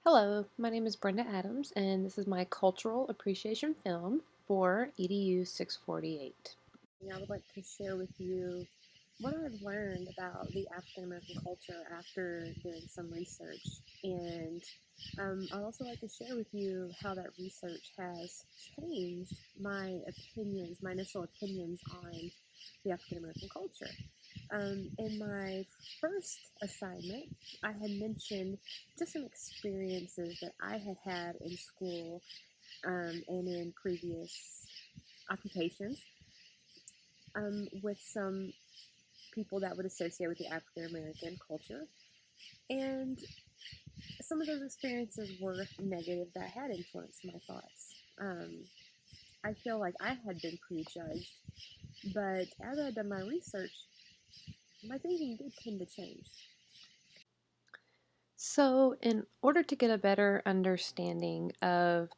Hello, my name is Brenda Adams, and this is my cultural appreciation film for EDU 648. I would like to share with you what I've learned about the African American culture after doing some research. And I'd also like to share with you how that research has changed my opinions, my initial opinions on the African American culture. In my first assignment, I had mentioned just some experiences that I had had in school and in previous occupations with some people that would associate with the African American culture. And some of those experiences were negative that had influenced my thoughts. I feel like I had been prejudged, but as I had done my research, my thinking did tend to change. So, in order to get a better understanding of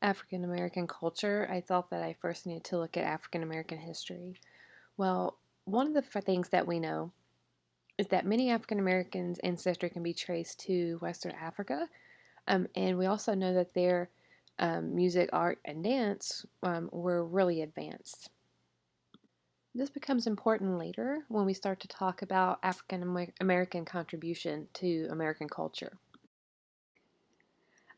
African American culture, I thought that I first needed to look at African American history. Well, one of the things that we know is that many African Americans' ancestry can be traced to Western Africa, and we also know that their music, art, and dance were really advanced. This becomes important later when we start to talk about African American contribution to American culture.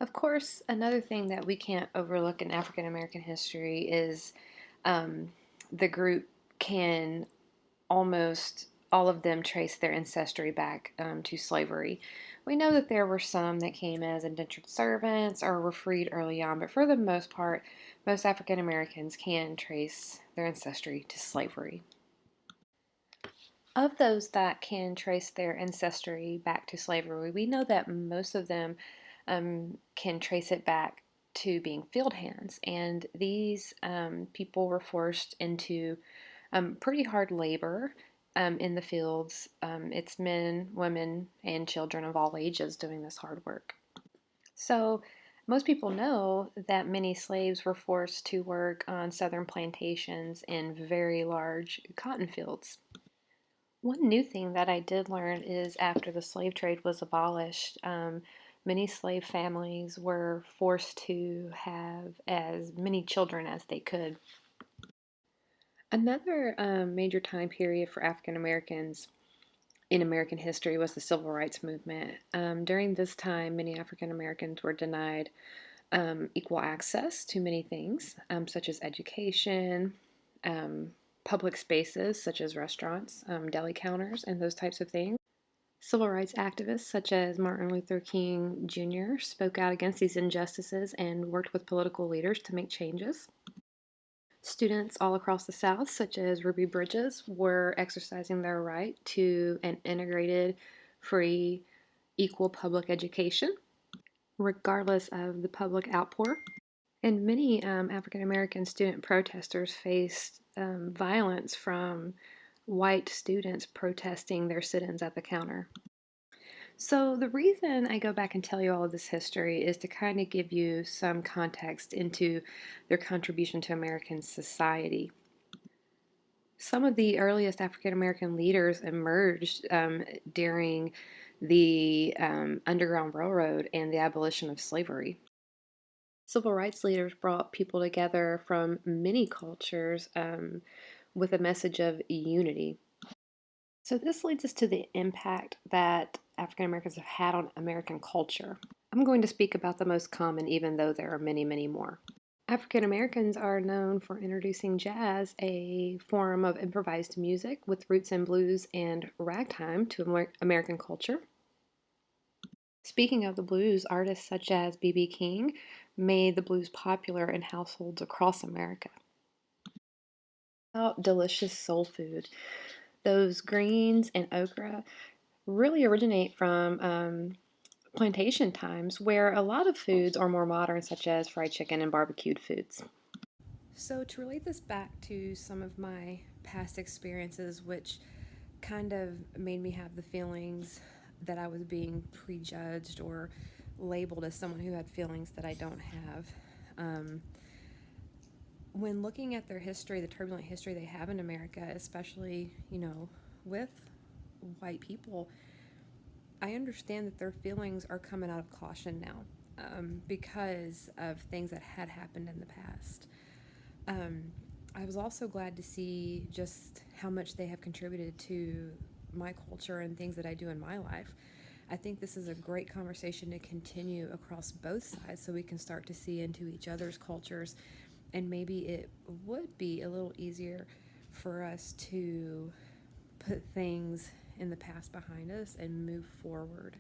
Of course, another thing that we can't overlook in African American history is um, the group can almost all of them trace their ancestry back to slavery. We know that there were some that came as indentured servants or were freed early on, but for the most part, most African Americans can trace their ancestry to slavery. Of those that can trace their ancestry back to slavery, we know that most of them can trace it back to being field hands, and these people were forced into pretty hard labor in the fields. It's men, women, and children of all ages doing this hard work. So, most people know that many slaves were forced to work on southern plantations in very large cotton fields. One new thing that I did learn is after the slave trade was abolished, many slave families were forced to have as many children as they could. Another major time period for African Americans in American history was the Civil Rights Movement. During this time, many African Americans were denied equal access to many things, such as education, public spaces, such as restaurants, deli counters, and those types of things. Civil rights activists such as Martin Luther King Jr. spoke out against these injustices and worked with political leaders to make changes. Students all across the South, such as Ruby Bridges, were exercising their right to an integrated, free, equal public education, regardless of the public outpour. And many African American student protesters faced violence from white students protesting their sit ins at the counter. So, the reason I go back and tell you all of this history is to kind of give you some context into their contribution to American society. Some of the earliest African American leaders emerged during the Underground Railroad and the abolition of slavery. Civil rights leaders brought people together from many cultures with a message of unity. So, this leads us to the impact that African Americans have had on American culture. I'm going to speak about the most common, even though there are many, many more. African Americans are known for introducing jazz, a form of improvised music with roots in blues and ragtime, to American culture. Speaking of the blues, artists such as B.B. King made the blues popular in households across America. About delicious soul food. Those greens and okra really originate from plantation times where a lot of foods are more modern, such as fried chicken and barbecued foods. So, to relate this back to some of my past experiences, which kind of made me have the feelings that I was being prejudged or labeled as someone who had feelings that I don't have. Um, when looking at their history, the turbulent history they have in America, especially, with white people, I understand that their feelings are coming out of caution now, because of things that had happened in the past. Um, I was also glad to see just how much they have contributed to my culture and things that I do in my life. I think this is a great conversation to continue across both sides so we can start to see into each other's cultures, and maybe it would be a little easier for us to put things in the past behind us and move forward.